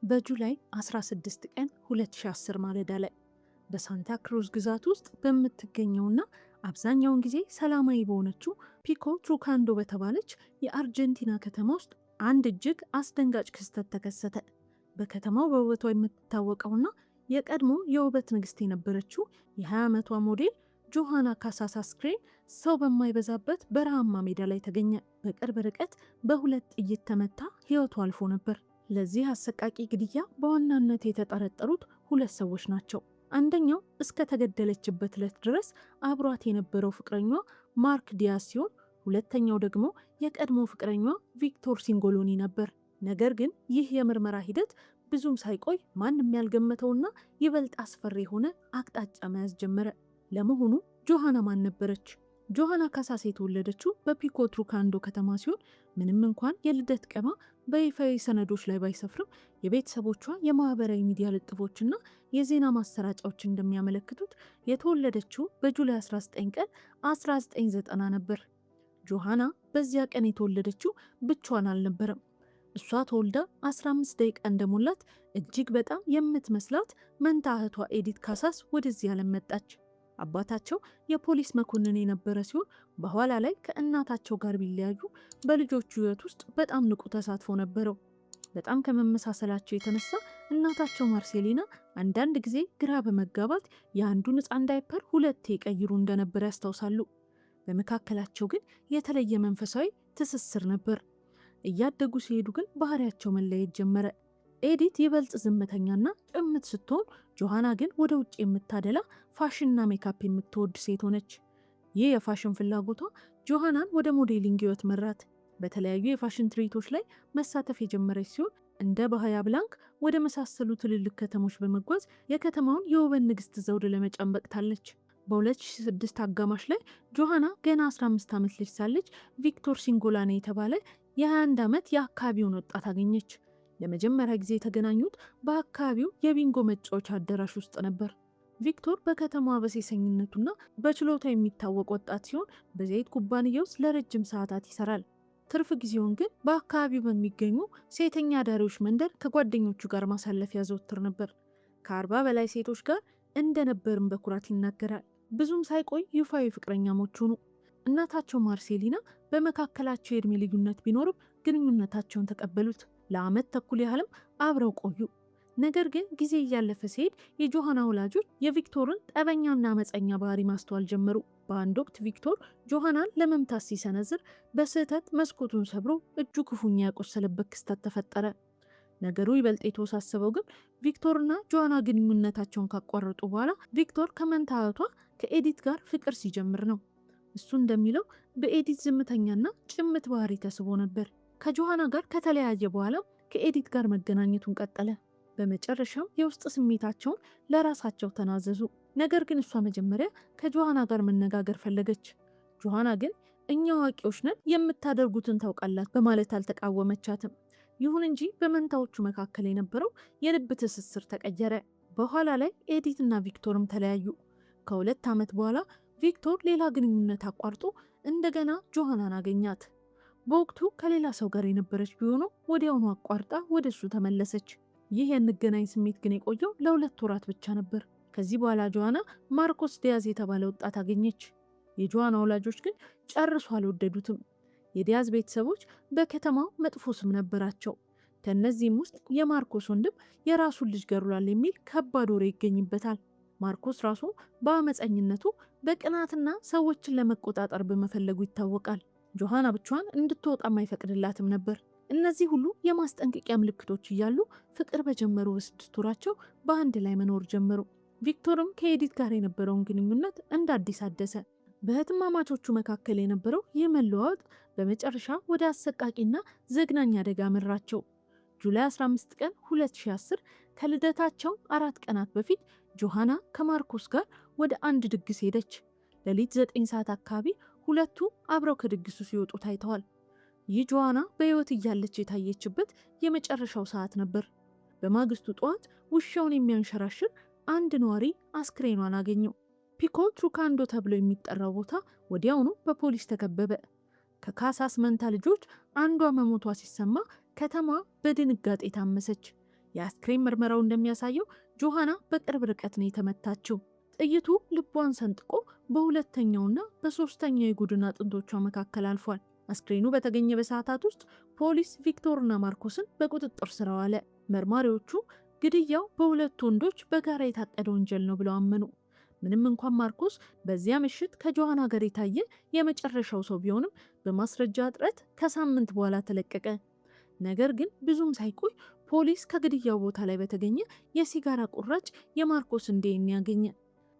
በጁላይ 16 ቀን 2010 ማለዳ ላይ በሳንታ ክሩዝ ግዛት ውስጥ በምትገኘውና አብዛኛውን ጊዜ ሰላማዊ በሆነችው ፒኮ ትሩካንዶ በተባለች የአርጀንቲና ከተማ ውስጥ አንድ እጅግ አስደንጋጭ ክስተት ተከሰተ። በከተማው በውበቷ የምትታወቀውና የቀድሞ የውበት ንግስት የነበረችው የ20 ዓመቷ ሞዴል ጆሃና ካሳስ አስክሬን ሰው በማይበዛበት በረሃማ ሜዳ ላይ ተገኘ። በቅርብ ርቀት በሁለት ጥይት ተመታ ሕይወቷ አልፎ ነበር። ለዚህ አሰቃቂ ግድያ በዋናነት የተጠረጠሩት ሁለት ሰዎች ናቸው። አንደኛው እስከ ተገደለችበት ዕለት ድረስ አብሯት የነበረው ፍቅረኛዋ ማርክ ዲያስ ሲሆን ሁለተኛው ደግሞ የቀድሞ ፍቅረኛዋ ቪክቶር ሲንጎሎኒ ነበር። ነገር ግን ይህ የምርመራ ሂደት ብዙም ሳይቆይ ማንም ያልገመተውና ይበልጥ አስፈሪ የሆነ አቅጣጫ መያዝ ጀመረ። ለመሆኑ ጆሃና ማን ነበረች? ጆሃና ካሳስ የተወለደችው በፒኮ ትሩካንዶ ከተማ ሲሆን ምንም እንኳን የልደት ቀኗ በይፋዊ ሰነዶች ላይ ባይሰፍርም የቤተሰቦቿ የማህበራዊ ሚዲያ ልጥፎችና የዜና ማሰራጫዎች እንደሚያመለክቱት የተወለደችው በጁላይ 19 ቀን 1990 ነበር። ጆሃና በዚያ ቀን የተወለደችው ብቻዋን አልነበረም። እሷ ተወልዳ 15 ደቂቃ እንደሞላት እጅግ በጣም የምትመስላት መንታ እህቷ ኤዲት ካሳስ ወደዚህ ዓለም መጣች። አባታቸው የፖሊስ መኮንን የነበረ ሲሆን በኋላ ላይ ከእናታቸው ጋር ቢለያዩ በልጆቹ ሕይወት ውስጥ በጣም ንቁ ተሳትፎ ነበረው። በጣም ከመመሳሰላቸው የተነሳ እናታቸው ማርሴሊና አንዳንድ ጊዜ ግራ በመጋባት የአንዱን ሕፃን ዳይፐር ሁለቴ ቀይሩ እንደነበር ያስታውሳሉ። በመካከላቸው ግን የተለየ መንፈሳዊ ትስስር ነበር። እያደጉ ሲሄዱ ግን ባህሪያቸው መለየት ጀመረ። ኤዲት ይበልጥ ዝምተኛና ጭምት ስትሆን ጆሃና ግን ወደ ውጭ የምታደላ ፋሽንና ሜካፕ የምትወድ ሴት ሆነች። ይህ የፋሽን ፍላጎቷ ጆሃናን ወደ ሞዴሊንግ ህይወት መራት። በተለያዩ የፋሽን ትርኢቶች ላይ መሳተፍ የጀመረች ሲሆን እንደ ባህያ ብላንክ ወደ መሳሰሉ ትልልቅ ከተሞች በመጓዝ የከተማውን የውበት ንግስት ዘውድ ለመጫን በቅታለች። በ2006 አጋማሽ ላይ ጆሃና ገና 15 ዓመት ልጅ ሳለች ቪክቶር ሲንጎላኔ የተባለ የ21 ዓመት የአካባቢውን ወጣት አገኘች። ለመጀመሪያ ጊዜ የተገናኙት በአካባቢው የቢንጎ መጫወቻ አዳራሽ ውስጥ ነበር። ቪክቶር በከተማዋ በሴሰኝነቱና በችሎታ የሚታወቅ ወጣት ሲሆን በዘይት ኩባንያ ውስጥ ለረጅም ሰዓታት ይሰራል። ትርፍ ጊዜውን ግን በአካባቢው በሚገኙ ሴተኛ አዳሪዎች መንደር ከጓደኞቹ ጋር ማሳለፍ ያዘወትር ነበር። ከ40 በላይ ሴቶች ጋር እንደነበርም በኩራት ይናገራል። ብዙም ሳይቆይ ይፋዊ ፍቅረኛሞች ሆኑ። እናታቸው ማርሴሊና በመካከላቸው የእድሜ ልዩነት ቢኖርም ግንኙነታቸውን ተቀበሉት። ለዓመት ተኩል ያህልም አብረው ቆዩ። ነገር ግን ጊዜ እያለፈ ሲሄድ የጆሃና ወላጆች የቪክቶርን ጠበኛና አመፀኛ ባህሪ ማስተዋል ጀመሩ። በአንድ ወቅት ቪክቶር ጆሃናን ለመምታት ሲሰነዝር በስህተት መስኮቱን ሰብሮ እጁ ክፉኛ ያቆሰለበት ክስተት ተፈጠረ። ነገሩ ይበልጥ የተወሳሰበው ግን ቪክቶርና ጆሃና ግንኙነታቸውን ካቋረጡ በኋላ ቪክቶር ከመንታ እህቷ ከኤዲት ጋር ፍቅር ሲጀምር ነው። እሱ እንደሚለው በኤዲት ዝምተኛና ጭምት ባህሪ ተስቦ ነበር። ከጆሃና ጋር ከተለያየ በኋላ ከኤዲት ጋር መገናኘቱን ቀጠለ። በመጨረሻም የውስጥ ስሜታቸውን ለራሳቸው ተናዘዙ። ነገር ግን እሷ መጀመሪያ ከጆሃና ጋር መነጋገር ፈለገች። ጆሃና ግን እኛ አዋቂዎች ነን፣ የምታደርጉትን ታውቃላት በማለት አልተቃወመቻትም። ይሁን እንጂ በመንታዎቹ መካከል የነበረው የልብ ትስስር ተቀየረ። በኋላ ላይ ኤዲት እና ቪክቶርም ተለያዩ። ከ2 ዓመት በኋላ ቪክቶር ሌላ ግንኙነት አቋርጦ እንደገና ጆሃናን አገኛት። በወቅቱ ከሌላ ሰው ጋር የነበረች ቢሆኑ ወዲያውኑ አቋርጣ ወደ እሱ ተመለሰች። ይህ የንገናኝ ስሜት ግን የቆየው ለ2 ወራት ብቻ ነበር። ከዚህ በኋላ ጆሃና ማርኮስ ዲያዝ የተባለ ወጣት አገኘች። የጆሃና ወላጆች ግን ጨርሶ አልወደዱትም። የዲያዝ ቤተሰቦች በከተማው መጥፎ ስም ነበራቸው። ከእነዚህም ውስጥ የማርኮስ ወንድም የራሱን ልጅ ገድሏል የሚል ከባድ ወሬ ይገኝበታል። ማርኮስ ራሱ በአመፀኝነቱ በቅናትና ሰዎችን ለመቆጣጠር በመፈለጉ ይታወቃል። ጆሃና ብቻዋን እንድትወጣም አይፈቅድላትም ነበር። እነዚህ ሁሉ የማስጠንቀቂያ ምልክቶች እያሉ ፍቅር በጀመሩ በ6 ወራቸው በአንድ ላይ መኖር ጀመሩ። ቪክቶርም ከኤዲት ጋር የነበረውን ግንኙነት እንደ አዲስ አደሰ። በህትማማቾቹ መካከል የነበረው ይህ መለዋወጥ በመጨረሻ ወደ አሰቃቂና ዘግናኝ አደጋ መራቸው። ጁላይ 15 ቀን 2010 ከልደታቸው 4 ቀናት በፊት ጆሃና ከማርኮስ ጋር ወደ አንድ ድግስ ሄደች። ሌሊት 9 ሰዓት አካባቢ ሁለቱ አብረው ከድግሱ ሲወጡ ታይተዋል። ይህ ጆሃና በህይወት እያለች የታየችበት የመጨረሻው ሰዓት ነበር። በማግስቱ ጠዋት ውሻውን የሚያንሸራሽር አንድ ነዋሪ አስክሬኗን አገኘው። ፒኮ ትሩካንዶ ተብሎ የሚጠራው ቦታ ወዲያውኑ በፖሊስ ተከበበ። ከካሳስ መንታ ልጆች አንዷ መሞቷ ሲሰማ ከተማ በድንጋጤ ታመሰች። የአስክሬን ምርመራው እንደሚያሳየው ጆሃና በቅርብ ርቀት ነው የተመታችው። ጥይቱ ልቧን ሰንጥቆ በሁለተኛውና በሶስተኛው የጎድን አጥንቶቿ መካከል አልፏል። አስክሬኑ በተገኘ በሰዓታት ውስጥ ፖሊስ ቪክቶርና ማርኮስን በቁጥጥር ስር አዋለ። መርማሪዎቹ ግድያው በሁለቱ ወንዶች በጋራ የታቀደ ወንጀል ነው ብለው አመኑ። ምንም እንኳን ማርኮስ በዚያ ምሽት ከጆሃና ጋር የታየ የመጨረሻው ሰው ቢሆንም በማስረጃ እጥረት ከሳምንት በኋላ ተለቀቀ። ነገር ግን ብዙም ሳይቆይ ፖሊስ ከግድያው ቦታ ላይ በተገኘ የሲጋራ ቁራጭ የማርኮስን ዲኤንኤ ያገኘ።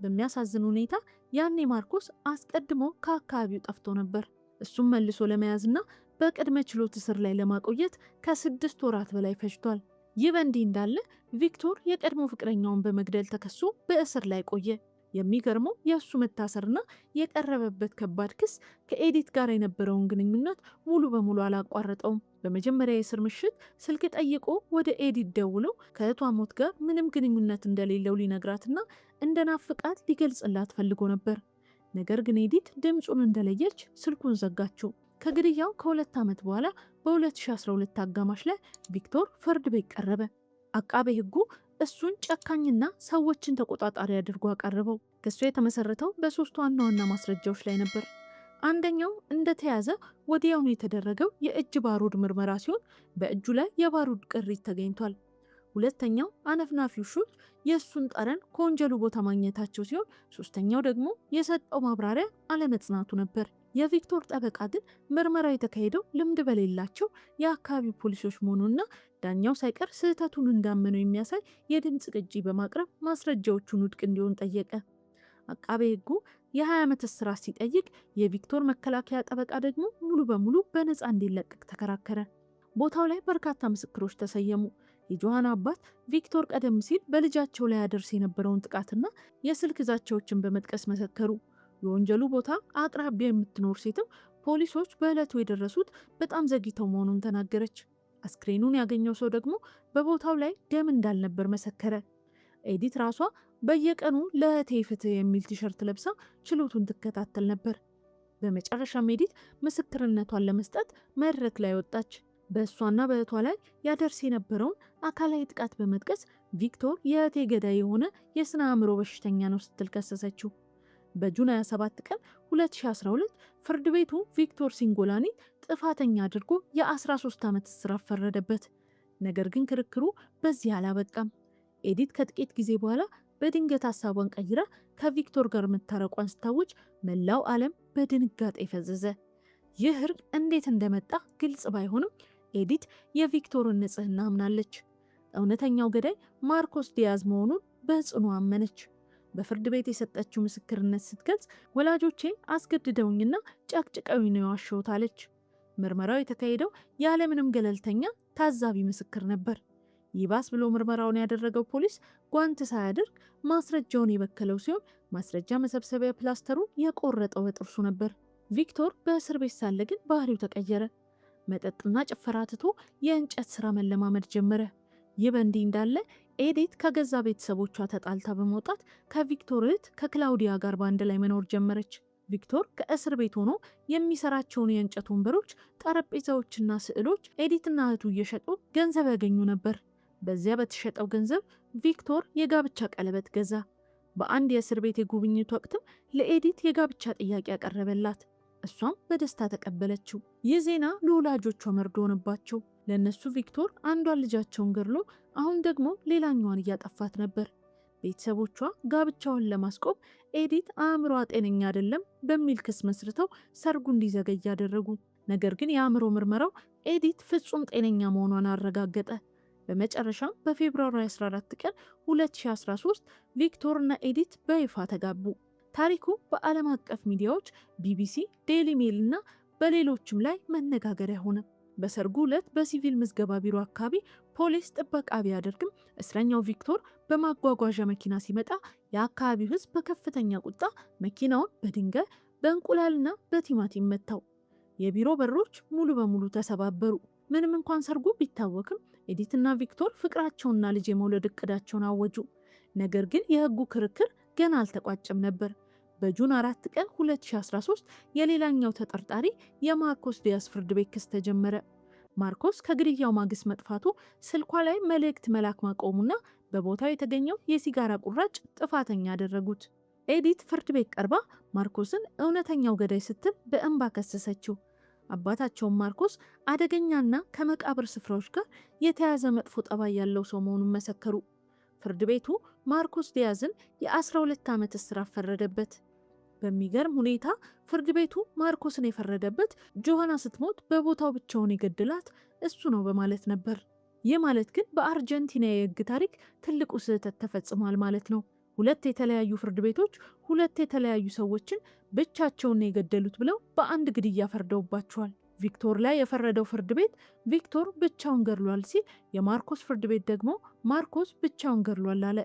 በሚያሳዝን ሁኔታ ያኔ ማርኮስ አስቀድሞ ከአካባቢው ጠፍቶ ነበር። እሱም መልሶ ለመያዝና በቅድመ ችሎት እስር ላይ ለማቆየት ከ6 ወራት በላይ ፈጅቷል። ይህ በእንዲህ እንዳለ ቪክቶር የቀድሞ ፍቅረኛውን በመግደል ተከሶ በእስር ላይ ቆየ። የሚገርመው የእሱ መታሰርና የቀረበበት ከባድ ክስ ከኤዲት ጋር የነበረውን ግንኙነት ሙሉ በሙሉ አላቋረጠውም። በመጀመሪያ የእስር ምሽት ስልክ ጠይቆ ወደ ኤዲት ደውለው ከእህቷ ሞት ጋር ምንም ግንኙነት እንደሌለው ሊነግራትና እንደናፍቃት ሊገልጽላት ፈልጎ ነበር። ነገር ግን ኤዲት ድምፁን እንደለየች ስልኩን ዘጋችው። ከግድያው ከ2 ዓመት በኋላ በ2012 አጋማሽ ላይ ቪክቶር ፍርድ ቤት ቀረበ። አቃቤ ሕጉ እሱን ጨካኝና ሰዎችን ተቆጣጣሪ አድርጎ አቀረበው። ክሱ የተመሰረተው በ3 ዋና ዋና ማስረጃዎች ላይ ነበር። አንደኛው እንደተያዘ ወዲያውኑ የተደረገው የእጅ ባሩድ ምርመራ ሲሆን በእጁ ላይ የባሩድ ቅሪት ተገኝቷል። ሁለተኛው አነፍናፊ ውሾች የእሱን ጠረን ከወንጀሉ ቦታ ማግኘታቸው ሲሆን ሶስተኛው ደግሞ የሰጠው ማብራሪያ አለመጽናቱ ነበር። የቪክቶር ጠበቃ ግን ምርመራው የተካሄደው ልምድ በሌላቸው የአካባቢው ፖሊሶች መሆኑና ዳኛው ሳይቀር ስህተቱን እንዳመነው የሚያሳይ የድምፅ ቅጂ በማቅረብ ማስረጃዎቹን ውድቅ እንዲሆን ጠየቀ። አቃቤ ሕጉ የ20 ዓመት እስራት ሲጠይቅ የቪክቶር መከላከያ ጠበቃ ደግሞ ሙሉ በሙሉ በነፃ እንዲለቀቅ ተከራከረ። ቦታው ላይ በርካታ ምስክሮች ተሰየሙ። የጆሃና አባት ቪክቶር ቀደም ሲል በልጃቸው ላይ ያደርስ የነበረውን ጥቃትና የስልክ ዛቻዎችን በመጥቀስ መሰከሩ። የወንጀሉ ቦታ አቅራቢያ የምትኖር ሴትም ፖሊሶች በዕለቱ የደረሱት በጣም ዘግይተው መሆኑን ተናገረች። አስክሬኑን ያገኘው ሰው ደግሞ በቦታው ላይ ደም እንዳልነበር መሰከረ። ኤዲት ራሷ በየቀኑ ለእህቴ ፍትህ የሚል ቲሸርት ለብሳ ችሎቱን ትከታተል ነበር። በመጨረሻም ኤዲት ምስክርነቷን ለመስጠት መድረክ ላይ ወጣች። በእሷና በእህቷ ላይ ያደርስ የነበረውን አካላዊ ጥቃት በመጥቀስ ቪክቶር የእህቴ ገዳይ የሆነ የስነ አእምሮ በሽተኛ ነው ስትል ከሰሰችው። በጁን 27 ቀን 2012 ፍርድ ቤቱ ቪክቶር ሲንጎላኒ ጥፋተኛ አድርጎ የ13 ዓመት እስራት ፈረደበት። ነገር ግን ክርክሩ በዚህ አላበቃም። ኤዲት ከጥቂት ጊዜ በኋላ በድንገት ሀሳቧን ቀይራ ከቪክቶር ጋር መታረቋን ስታወጅ መላው ዓለም በድንጋጤ ፈዘዘ። ይህ እርቅ እንዴት እንደመጣ ግልጽ ባይሆንም ኤዲት የቪክቶርን ንጽህና አምናለች። እውነተኛው ገዳይ ማርኮስ ዲያዝ መሆኑን በጽኑ አመነች። በፍርድ ቤት የሰጠችው ምስክርነት ስትገልጽ ወላጆቼ አስገድደውኝና ጨቅጭቀውኝ ነው የዋሸሁት አለች። ምርመራው የተካሄደው ያለምንም ገለልተኛ ታዛቢ ምስክር ነበር። ይባስ ብሎ ምርመራውን ያደረገው ፖሊስ ጓንት ሳያደርግ ማስረጃውን የበከለው ሲሆን ማስረጃ መሰብሰቢያ ፕላስተሩን የቆረጠው በጥርሱ ነበር። ቪክቶር በእስር ቤት ሳለ ግን ባህሪው ተቀየረ። መጠጥና ጭፈራ ትቶ የእንጨት ስራ መለማመድ ጀመረ። ይህ በእንዲህ እንዳለ ኤዲት ከገዛ ቤተሰቦቿ ተጣልታ በመውጣት ከቪክቶር እህት ከክላውዲያ ጋር በአንድ ላይ መኖር ጀመረች። ቪክቶር ከእስር ቤት ሆኖ የሚሰራቸውን የእንጨት ወንበሮች፣ ጠረጴዛዎችና ስዕሎች ኤዲትና እህቱ እየሸጡ ገንዘብ ያገኙ ነበር። በዚያ በተሸጠው ገንዘብ ቪክቶር የጋብቻ ቀለበት ገዛ። በአንድ የእስር ቤት የጉብኝት ወቅትም ለኤዲት የጋብቻ ጥያቄ ያቀረበላት፣ እሷም በደስታ ተቀበለችው። ይህ ዜና ለወላጆቿ መርዶ ሆነባቸው። ለእነሱ ቪክቶር አንዷን ልጃቸውን ገድሎ አሁን ደግሞ ሌላኛዋን እያጠፋት ነበር። ቤተሰቦቿ ጋብቻውን ለማስቆም ኤዲት አእምሯ ጤነኛ አይደለም በሚል ክስ መስርተው ሰርጉ እንዲዘገይ ያደረጉ። ነገር ግን የአእምሮ ምርመራው ኤዲት ፍጹም ጤነኛ መሆኗን አረጋገጠ። በመጨረሻም በፌብሩዋሪ 14 ቀን 2013 ቪክቶር እና ኤዲት በይፋ ተጋቡ። ታሪኩ በዓለም አቀፍ ሚዲያዎች ቢቢሲ፣ ዴይሊ ሜል እና በሌሎችም ላይ መነጋገሪያ ሆነ። በሰርጉ ዕለት በሲቪል ምዝገባ ቢሮ አካባቢ ፖሊስ ጥበቃ ቢያደርግም እስረኛው ቪክቶር በማጓጓዣ መኪና ሲመጣ የአካባቢው ሕዝብ በከፍተኛ ቁጣ መኪናውን በድንጋይ በእንቁላልና በቲማቲም መታው። የቢሮ በሮች ሙሉ በሙሉ ተሰባበሩ። ምንም እንኳን ሰርጉ ቢታወቅም ኤዲትና ቪክቶር ፍቅራቸውና ልጅ የመውለድ እቅዳቸውን አወጁ። ነገር ግን የህጉ ክርክር ገና አልተቋጨም ነበር። በጁን 4 ቀን 2013 የሌላኛው ተጠርጣሪ የማርኮስ ዲያዝ ፍርድ ቤት ክስ ተጀመረ። ማርኮስ ከግድያው ማግስት መጥፋቱ ስልኳ ላይ መልእክት መላክ ማቆሙና በቦታው የተገኘው የሲጋራ ቁራጭ ጥፋተኛ ያደረጉት። ኤዲት ፍርድ ቤት ቀርባ ማርኮስን እውነተኛው ገዳይ ስትል በእንባ ከሰሰችው። አባታቸውን ማርኮስ አደገኛና ከመቃብር ስፍራዎች ጋር የተያዘ መጥፎ ጠባይ ያለው ሰው መሆኑን መሰከሩ። ፍርድ ቤቱ ማርኮስ ዲያዝን የ12 ዓመት እስራት ፈረደበት። በሚገርም ሁኔታ ፍርድ ቤቱ ማርኮስን የፈረደበት ጆሃና ስትሞት በቦታው ብቻውን የገደላት እሱ ነው በማለት ነበር። ይህ ማለት ግን በአርጀንቲና የሕግ ታሪክ ትልቁ ስህተት ተፈጽሟል ማለት ነው። ሁለት የተለያዩ ፍርድ ቤቶች ሁለት የተለያዩ ሰዎችን ብቻቸውን የገደሉት ብለው በአንድ ግድያ ፈርደውባቸዋል። ቪክቶር ላይ የፈረደው ፍርድ ቤት ቪክቶር ብቻውን ገድሏል ሲል፣ የማርኮስ ፍርድ ቤት ደግሞ ማርኮስ ብቻውን ገድሏል አለ።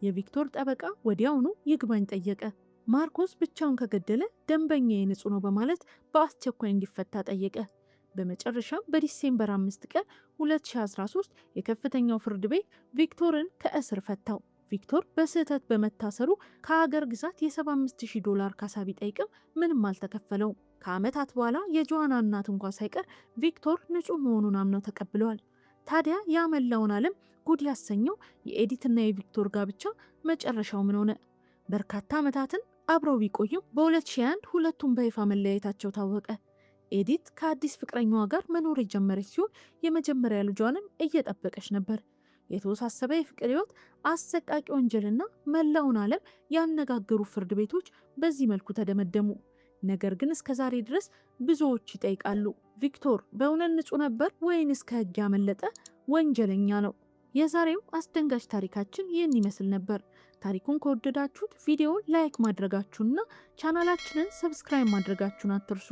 የቪክቶር ጠበቃ ወዲያውኑ ይግባኝ ጠየቀ። ማርኮስ ብቻውን ከገደለ ደንበኛዬ ንጹህ ነው በማለት በአስቸኳይ እንዲፈታ ጠየቀ። በመጨረሻም በዲሴምበር 5 ቀን 2013 የከፍተኛው ፍርድ ቤት ቪክቶርን ከእስር ፈታው። ቪክቶር በስህተት በመታሰሩ ከሀገር ግዛት የ$75,000 ካሳ ቢጠይቅም ምንም አልተከፈለውም። ከዓመታት በኋላ የጆሃና እናት እንኳ ሳይቀር ቪክቶር ንጹህ መሆኑን አምነው ተቀብለዋል። ታዲያ ያመላውን ዓለም ጉድ ያሰኘው የኤዲትና የቪክቶር ጋብቻ መጨረሻው ምን ሆነ? በርካታ ዓመታትን አብረው ቢቆዩም በ2001 ሁለቱም በይፋ መለያየታቸው ታወቀ። ኤዲት ከአዲስ ፍቅረኛዋ ጋር መኖር የጀመረች ሲሆን የመጀመሪያ ልጇንም እየጠበቀች ነበር። የተወሳሰበ የፍቅር ሕይወት፣ አሰቃቂ ወንጀልና መላውን ዓለም ያነጋገሩ ፍርድ ቤቶች በዚህ መልኩ ተደመደሙ። ነገር ግን እስከ ዛሬ ድረስ ብዙዎች ይጠይቃሉ፣ ቪክቶር በእውነት ንጹህ ነበር ወይንስ ከሕግ ያመለጠ ወንጀለኛ ነው? የዛሬው አስደንጋጭ ታሪካችን ይህን ይመስል ነበር። ታሪኩን ከወደዳችሁት ቪዲዮውን ላይክ ማድረጋችሁንና ቻናላችንን ሰብስክራይብ ማድረጋችሁን አትርሱ።